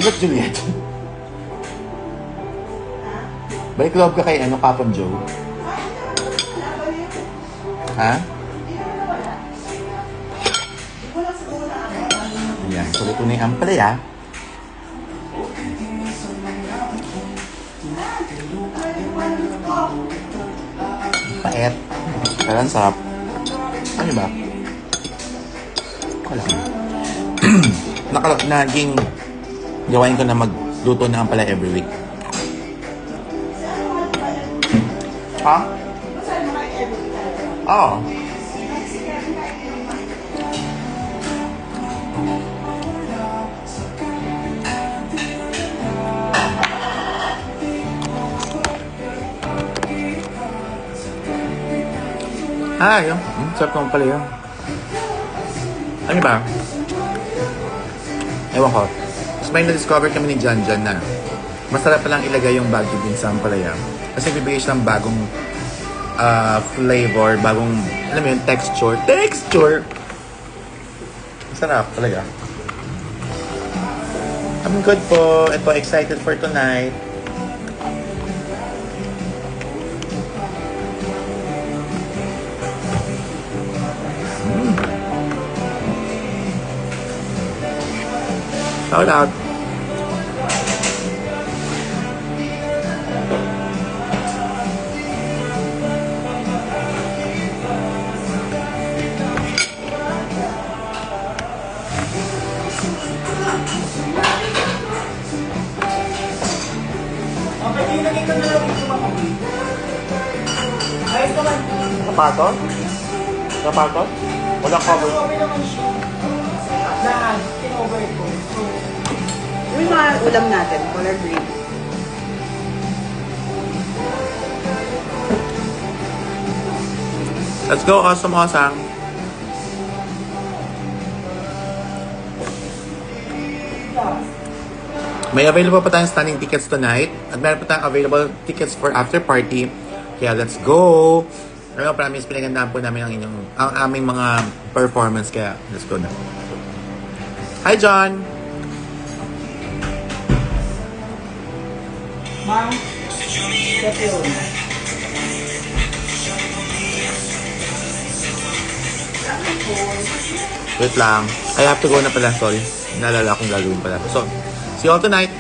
Di ba, Juliet? Balik loob ka kay Kapon Joe. Ha? Ayan, sulit ko na yung ampalaya. Paet. Pero ang sarap. Ano ba? Wala. Naging gawain ko na magluto na ampalaya every week. Ha? Oo. Yun. Sarap naman pala yun. Ano ba? Ewan ko. Mas may na-discover kami ni Jan na masarap palang ilagay yung Baguio din sa ampalaya. Kasi bibigay siya ng bagong flavor, bagong, alam mo yun, texture. Texture! Masarap talaga. I'm good po. Ito, excited for tonight. Shout out. Sapatos? Sapatos? Walang cover. Lahat, in-over ko. So, Yung mga ulam natin, color green. Let's go, awesome, awesome. May available pa tayong stunning tickets tonight. At meron pa tayong available tickets for after party. Kaya let's go! Pero promise, pinagandaan po namin ang aming mga performance. Kaya let's go na. Hi, John! ma'am, kasi yun. Wait lang. I have to go na pala. Sorry. Naalala akong gagawin pala. So, see you all tonight.